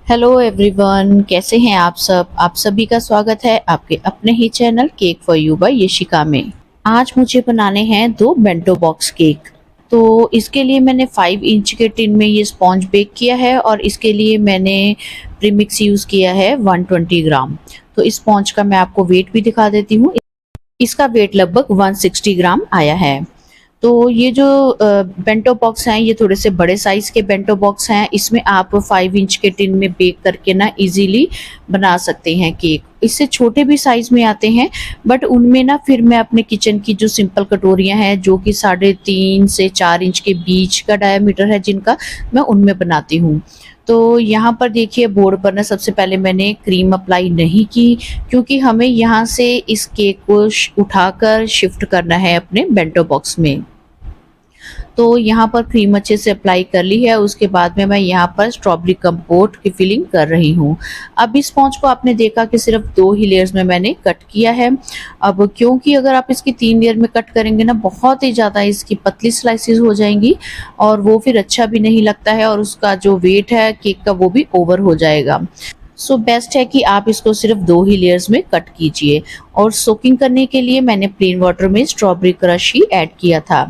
Hello everyone, कैसे हैं आप सब। आप सभी का स्वागत है आपके अपने ही channel cake for you by Yashika में। आज मुझे बनाने हैं दो बेंटो बॉक्स केक। तो इसके लिए मैंने 5 इंच के टिन में ये स्पॉन्ज बेक किया है और इसके लिए मैंने प्रीमिक्स यूज़ किया है 120 ग्राम। तो इस स्पॉन्ज का मैं आपको वेट भी दिखा देती हूँ। इसका वेट लगभग 160 ग्राम आया है। तो ये जो बेंटो बॉक्स हैं, ये थोड़े से बड़े साइज़ के बेंटो बॉक्स हैं। इसमें आप 5 इंच के टिन में बेक करके ना इजीली बना सकते हैं केक। इससे छोटे भी साइज़ में आते हैं, बट उनमें ना फिर मैं अपने किचन की जो सिंपल कटोरियाँ हैं, जो कि 3.5 से 4 इंच के बीच का डायमीटर है जिनका, मैं उनमें बनाती हूँ। तो यहाँ पर देखिए, बोर्ड पर ना सबसे पहले मैंने क्रीम अप्लाई नहीं की, क्योंकि हमें यहाँ से इस केक को उठाकर शिफ्ट करना है अपने बेंटो बॉक्स में। तो यहाँ पर क्रीम अच्छे से अप्लाई कर ली है। उसके बाद में मैं यहाँ पर स्ट्रॉबेरी कंपोट की फिलिंग कर रही हूँ। अब इस स्पॉन्ज को आपने देखा कि सिर्फ 2 ही लेयर्स में मैंने कट किया है। अब क्योंकि अगर आप इसकी 3 लेयर में कट करेंगे ना, बहुत ही ज़्यादा इसकी पतली स्लाइसेस हो जाएंगी और वो फिर अच्छा भी नहीं लगता है, और उसका जो वेट है केक का वो भी ओवर हो जाएगा। सो बेस्ट है कि आप इसको सिर्फ 2 ही लेयर्स में कट कीजिए। और सोकिंग करने के लिए मैंने प्लेन वाटर में स्ट्रॉबेरी क्रश ही ऐड किया था।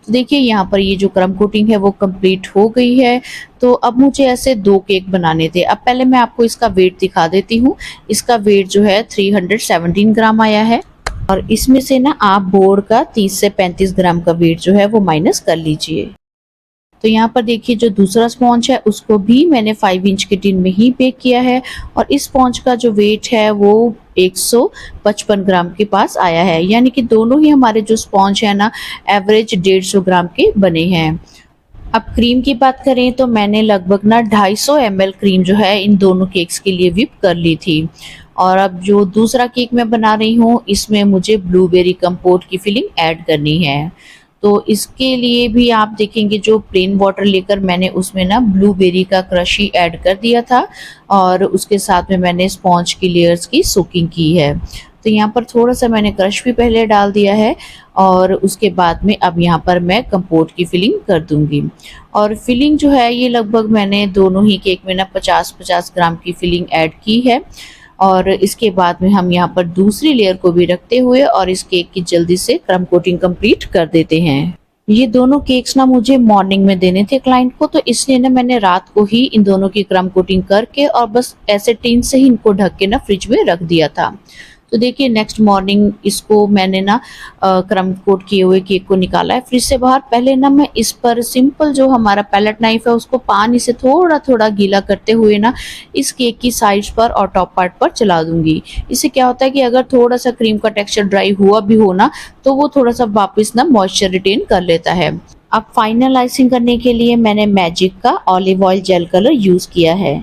तो देखिए, यहाँ पर ये जो क्रम कोटिंग है वो कंप्लीट हो गई है। तो अब मुझे ऐसे 2 केक बनाने थे। अब पहले मैं आपको इसका वेट दिखा देती हूँ। इसका वेट जो है 317 ग्राम आया है, और इसमें से ना आप बोर्ड का 30 से 35 ग्राम का वेट जो है वो माइनस कर लीजिए। तो यहाँ पर देखिए, जो दूसरा स्पॉन्ज है उसको भी मैंने 5 इंच के टिन में ही बेक किया है, और इस स्पॉन्ज का जो वेट है वो 155 ग्राम के पास आया है। यानी कि दोनों ही हमारे जो स्पॉन्ज है ना, एवरेज 150 ग्राम के बने हैं। अब क्रीम की बात करें तो मैंने लगभग ना 250 ml क्रीम जो है इन दोनों केक्स के लिए व्हिप कर ली थी। और अब जो दूसरा केक मैं बना रही हूँ, इसमें मुझे ब्लूबेरी कंपोट की फिलिंग ऐड करनी है। तो इसके लिए भी आप देखेंगे, जो प्लेन वाटर लेकर मैंने उसमें ना ब्लूबेरी का क्रश ही ऐड कर दिया था, और उसके साथ में मैंने स्पॉन्ज की लेयर्स की सोकिंग की है। तो यहाँ पर थोड़ा सा मैंने क्रश भी पहले डाल दिया है, और उसके बाद में अब यहाँ पर मैं कंपोट की फिलिंग कर दूंगी। और फिलिंग जो है ये लगभग मैंने दोनों ही केक में ना 50-50 ग्राम की फिलिंग ऐड की है। और इसके बाद में हम यहाँ पर दूसरी लेयर को भी रखते हुए और इस केक की जल्दी से क्रम कोटिंग कंप्लीट कर देते हैं। ये दोनों केक्स ना मुझे मॉर्निंग में देने थे क्लाइंट को, तो इसलिए ना मैंने रात को ही इन दोनों की क्रम कोटिंग करके और बस ऐसे टिन से ही इनको ढक के ना फ्रिज में रख दिया था। तो देखिए, नेक्स्ट मॉर्निंग इसको मैंने ना क्रम कोट किए हुए केक को निकाला है फ्रिज से बाहर। पहले ना मैं इस पर सिंपल जो हमारा पैलेट नाइफ है उसको पानी से थोड़ा थोड़ा गीला करते हुए ना इस केक की साइड्स पर और टॉप पार्ट पर चला दूंगी। इससे क्या होता है कि अगर थोड़ा सा क्रीम का टेक्सचर ड्राई हुआ भी हो ना, तो वो थोड़ा सा वापस ना मॉइस्चर रिटेन कर लेता है। अब फाइनल आइसिंग करने के लिए मैंने मैजिक का olive oil jail colour use किया है,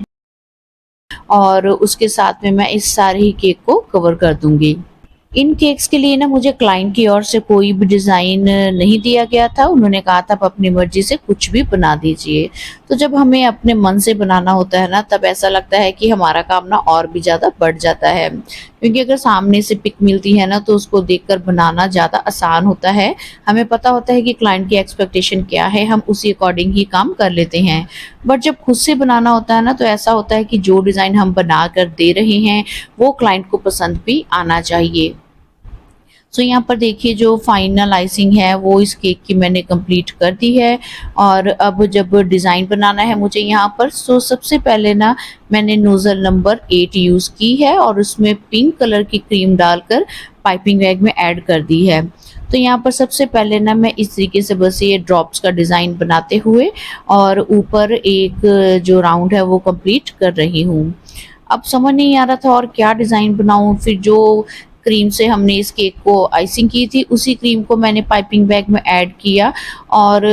और उसके साथ में मैं इस सारे ही केक को कवर कर दूंगी। इन केक्स के लिए ना मुझे क्लाइंट की ओर से कोई भी डिज़ाइन नहीं दिया गया था। उन्होंने कहा था आप अपनी मर्जी से कुछ भी बना दीजिए। तो जब हमें अपने मन से बनाना होता है ना, तब ऐसा लगता है कि हमारा काम ना और भी ज़्यादा बढ़ जाता है, क्योंकि अगर सामने से पिक मिलती है ना, तो उसको देखकर बनाना ज़्यादा आसान होता है। हमें पता होता है कि क्लाइंट की एक्सपेक्टेशन क्या है, हम उसी अकॉर्डिंग ही काम कर लेते हैं। बट जब खुद से बनाना होता है ना, तो ऐसा होता है कि जो डिज़ाइन हम बना कर दे रहे हैं वो क्लाइंट को पसंद भी आना चाहिए। सो यहाँ पर देखिए, जो फाइनल आइसिंग है वो इस केक की मैंने कंप्लीट कर दी है। और अब जब डिज़ाइन बनाना है मुझे यहाँ पर, सो सबसे पहले ना मैंने नोज़ल नंबर 8 यूज़ की है और उसमें पिंक कलर की क्रीम डालकर पाइपिंग बैग में ऐड कर दी है। तो यहाँ पर सबसे पहले ना मैं इस तरीके से बस ये ड्रॉप्स का डिज़ाइन बनाते हुए और ऊपर एक जो राउंड है वो कंप्लीट कर रही हूँ। अब समझ नहीं आ रहा था और क्या डिज़ाइन बनाऊँ। फिर जो क्रीम से हमने इस केक को आइसिंग की थी, उसी क्रीम को मैंने पाइपिंग बैग में ऐड किया, और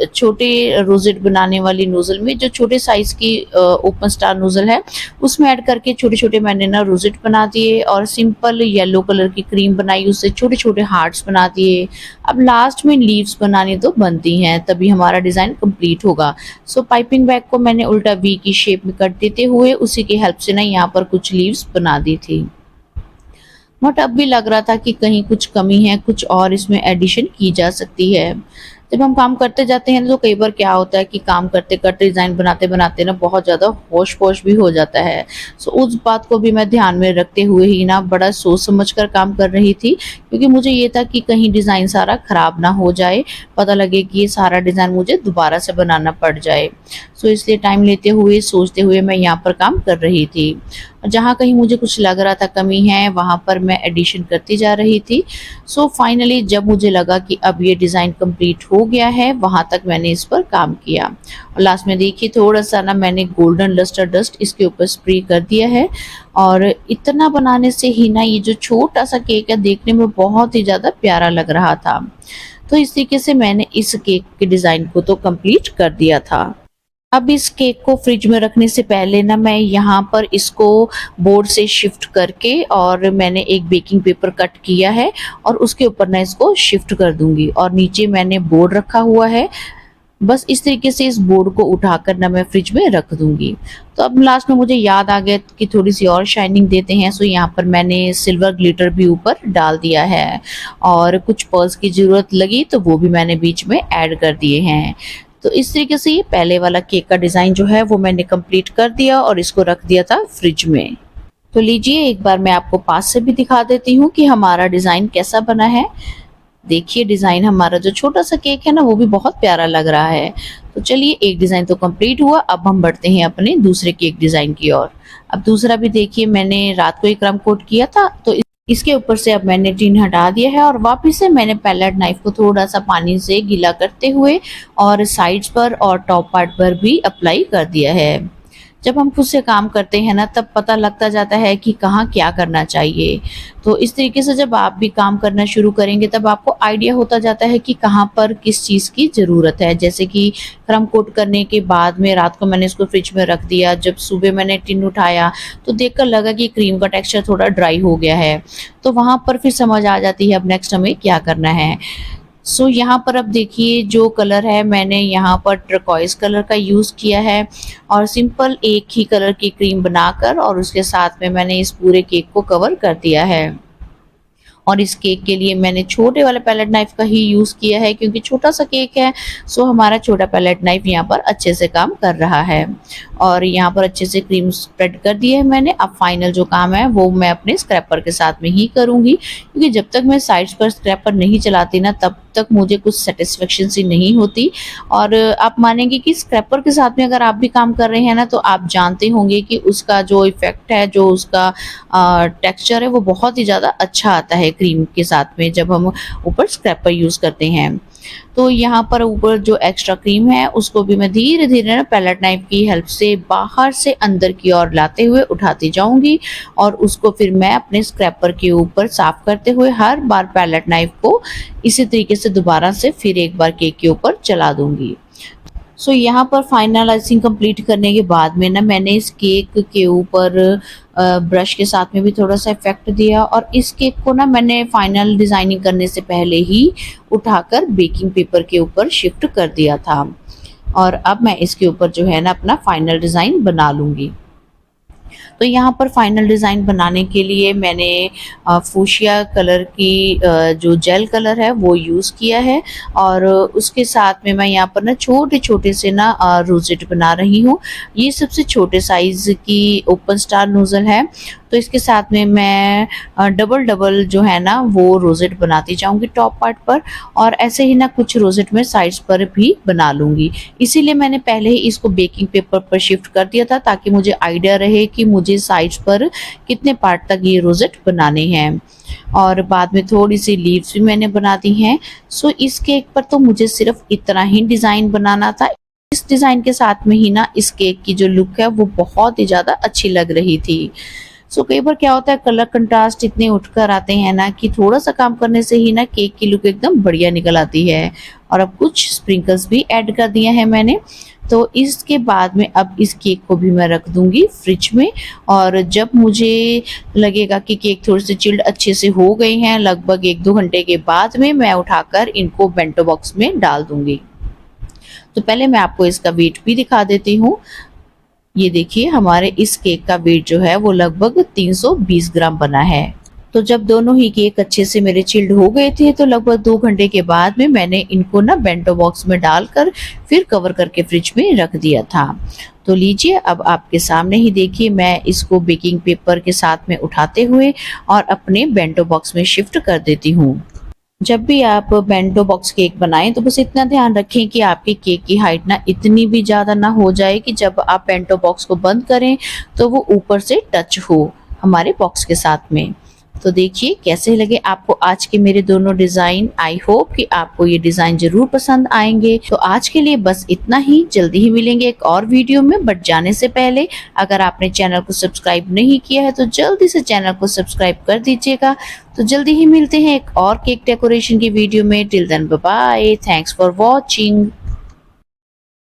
छोटे रोजेट बनाने वाली नोज़ल में, जो छोटे साइज़ की ओपन स्टार नोज़ल है, उसमें ऐड करके छोटे छोटे मैंने ना रोजेट बना दिए, और सिंपल येलो कलर की क्रीम बनाई, उससे छोटे छोटे हार्ट्स बना दिए। अब लास्ट में लीव्स बनानी तो बनती हैं, तभी हमारा डिज़ाइन कंप्लीट होगा। सो पाइपिंग बैग को मैंने उल्टा वी की शेप में कट देते हुए उसी की हेल्प से ना यहाँ पर कुछ लीव्स बना दी थी। बट अब भी लग रहा था कि कहीं कुछ कमी है, कुछ और इसमें एडिशन की जा सकती है। जब हम काम करते जाते हैं तो कई बार क्या होता है कि काम करते करते डिज़ाइन बनाते बनाते ना बहुत ज़्यादा होश पोश भी हो जाता है। सो उस बात को भी मैं ध्यान में रखते हुए ही ना बड़ा सोच समझ कर काम कर रही थी, क्योंकि मुझे ये था कि कहीं डिज़ाइन सारा ख़राब ना हो जाए, पता लगे कि ये सारा डिज़ाइन मुझे दोबारा से बनाना पड़ जाए। सो इसलिए टाइम लेते हुए सोचते हुए मैं यहाँ पर काम कर रही थी। जहाँ कहीं मुझे कुछ लग रहा था कमी है, वहाँ पर मैं एडिशन करती जा रही थी। सो फाइनली जब मुझे लगा कि अब ये डिज़ाइन कंप्लीट हो गया है, वहाँ तक मैंने इस पर काम किया और लास्ट में देखिए थोड़ा-सा ना मैंने गोल्डन लस्टर डस्ट इसके ऊपर स्प्रे कर दिया है। और इतना बनाने से ही ना ये जो छोटा-सा केक है देखने में बहुत ही ज़्यादा प्यारा लग रहा था। तो इस तरीके से मैंने इस केक के डिज़ाइन को तो कंप्लीट कर दिया था। अब इस केक को फ्रिज में रखने से पहले ना मैं यहाँ पर इसको बोर्ड से शिफ्ट करके और मैंने एक बेकिंग पेपर कट किया है और उसके ऊपर ना इसको शिफ्ट कर दूंगी और नीचे मैंने बोर्ड रखा हुआ है। बस इस तरीके से इस बोर्ड को उठाकर ना मैं फ्रिज में रख दूंगी। तो अब लास्ट में मुझे याद आ गया कि थोड़ी सी और शाइनिंग देते हैं, सो यहाँ पर मैंने सिल्वर ग्लिटर भी ऊपर डाल दिया है और कुछ पर्ल्स की ज़रूरत लगी तो वो भी मैंने बीच में ऐड कर दिए हैं। तो इस तरीके से ये पहले वाला केक का डिज़ाइन जो है वो मैंने कंप्लीट कर दिया और इसको रख दिया था फ्रिज में। तो लीजिए एक बार मैं आपको पास से भी दिखा देती हूँ कि हमारा डिज़ाइन कैसा बना है। देखिए डिज़ाइन हमारा जो छोटा सा केक है ना वो भी बहुत प्यारा लग रहा है। तो चलिए एक डिज़ाइन तो कंप्लीट हुआ, अब हम बढ़ते हैं अपने दूसरे केक डिज़ाइन की ओर। अब दूसरा भी देखिए मैंने रात को ही क्रम कोट किया था, तो इसके ऊपर से अब मैंने टिन हटा दिया है और वापस से मैंने पैलेट नाइफ को थोड़ा सा पानी से गीला करते हुए और साइड्स पर और टॉप पार्ट पर भी अप्लाई कर दिया है। जब हम खुद से काम करते हैं ना तब पता लगता जाता है कि कहाँ क्या करना चाहिए। तो इस तरीके से जब आप भी काम करना शुरू करेंगे तब आपको आइडिया होता जाता है कि कहाँ पर किस चीज़ की ज़रूरत है। जैसे कि क्रम कोट करने के बाद में रात को मैंने इसको फ्रिज में रख दिया, जब सुबह मैंने टिन उठाया तो देखकर लगा कि क्रीम का टेक्सचर थोड़ा ड्राई हो गया है। तो वहाँ पर फिर समझ आ जाती है अब नेक्स्ट हमें क्या करना है। सो यहाँ पर अब देखिए जो कलर है मैंने यहाँ पर टर्कोइज कलर का यूज़ किया है और सिंपल एक ही कलर की क्रीम बनाकर और उसके साथ में मैंने इस पूरे केक को कवर कर दिया है। और इस केक के लिए मैंने छोटे वाले पैलेट नाइफ का ही यूज़ किया है क्योंकि छोटा सा केक है, सो हमारा छोटा पैलेट नाइफ यहाँ पर अच्छे से काम कर रहा है। और यहाँ पर अच्छे से क्रीम स्प्रेड कर दी है मैंने। अब फाइनल जो काम है वो मैं अपने स्क्रैपर के साथ में ही करूँगी, क्योंकि जब तक मैं साइड्स पर स्क्रैपर नहीं चलाती ना तब तक मुझे कुछ सेटिस्फेक्शन सी नहीं होती। और आप मानेंगे कि स्क्रैपर के साथ में अगर आप भी काम कर रहे हैं ना तो आप जानते होंगे कि उसका जो इफ़ेक्ट है, जो उसका टेक्सचर है वो बहुत ही ज़्यादा अच्छा आता है क्रीम के साथ में जब हम ऊपर स्क्रैपर यूज़ करते हैं। तो यहाँ पर ऊपर जो एक्स्ट्रा क्रीम है उसको भी मैं धीरे धीरे ना पैलेट नाइफ की हेल्प से बाहर से अंदर की ओर लाते हुए उठाती जाऊंगी और उसको फिर मैं अपने स्क्रैपर के ऊपर साफ करते हुए हर बार पैलेट नाइफ को इसी तरीके से दोबारा से फिर एक बार केक के ऊपर चला दूंगी। सो यहाँ पर फाइनलाइजिंग कंप्लीट करने के बाद में ना मैंने इस केक के ऊपर ब्रश के साथ में भी थोड़ा सा इफेक्ट दिया और इस केक को ना मैंने फाइनल डिज़ाइनिंग करने से पहले ही उठाकर बेकिंग पेपर के ऊपर शिफ्ट कर दिया था। और अब मैं इसके ऊपर जो है ना अपना फाइनल डिज़ाइन बना लूँगी। तो यहाँ पर फाइनल डिज़ाइन बनाने के लिए मैंने फूशिया कलर की जो जेल कलर है वो यूज़ किया है और उसके साथ में मैं यहाँ पर ना छोटे छोटे से ना रोजेट बना रही हूँ। ये सबसे छोटे साइज़ की ओपन स्टार नोज़ल है, तो इसके साथ में मैं डबल डबल जो है ना वो रोजेट बनाती जाऊंगी टॉप पार्ट पर और ऐसे ही ना कुछ रोजेट में साइड्स पर भी बना लूँगी। इसीलिए मैंने पहले ही इसको बेकिंग पेपर पर शिफ्ट कर दिया था ताकि मुझे आइडिया रहे कि मुझे साइड्स पर कितने पार्ट तक ये रोजेट बनाने हैं। और बाद में थोड़ी सी लीव्स भी मैंने बना दी हैं। सो इस केक पर तो मुझे सिर्फ इतना ही डिज़ाइन बनाना था। इस डिज़ाइन के साथ में ही ना इस केक की जो लुक है वो बहुत ही ज़्यादा अच्छी लग रही थी। सो कई बार क्या होता है कलर कंट्रास्ट इतने उठकर आते हैं ना कि थोड़ा सा काम करने से ही ना केक की लुक एकदम बढ़िया निकल आती है। और अब कुछ स्प्रिंकल्स भी ऐड कर दिए हैं मैंने। तो इसके बाद में अब इस केक को भी मैं रख दूंगी फ्रिज में और जब मुझे लगेगा कि केक थोड़े से चिल्ड अच्छे से हो गए हैं, लगभग 1-2 घंटे के बाद में मैं उठाकर इनको बेंटो बॉक्स में डाल दूंगी। तो पहले मैं आपको इसका वेट भी दिखा देती हूँ। ये देखिए हमारे इस केक का वेट जो है वो लगभग 320 ग्राम बना है। तो जब दोनों ही केक अच्छे से मेरे चिल्ड हो गए थे तो लगभग 2 घंटे के बाद में मैंने इनको ना बेंटो बॉक्स में डालकर फिर कवर करके फ्रिज में रख दिया था। तो लीजिए अब आपके सामने ही देखिए मैं इसको बेकिंग पेपर के साथ में उठाते हुए और अपने बेंटो बॉक्स में शिफ्ट कर देती हूँ। जब भी आप बेंटो बॉक्स केक बनाएं तो बस इतना ध्यान रखें कि आपके केक की हाइट ना इतनी भी ज़्यादा ना हो जाए कि जब आप बेंटो बॉक्स को बंद करें तो वो ऊपर से टच हो हमारे बॉक्स के साथ में। तो देखिए कैसे लगे आपको आज के मेरे दोनों डिज़ाइन। आई होप कि आपको ये डिज़ाइन ज़रूर पसंद आएंगे। तो आज के लिए बस इतना ही, जल्दी ही मिलेंगे एक और वीडियो में। बट जाने से पहले अगर आपने चैनल को सब्सक्राइब नहीं किया है तो जल्दी से चैनल को सब्सक्राइब कर दीजिएगा। तो जल्दी ही मिलते हैं एक और केक डेकोरेशन की वीडियो में। Till then bye bye, thanks for watching.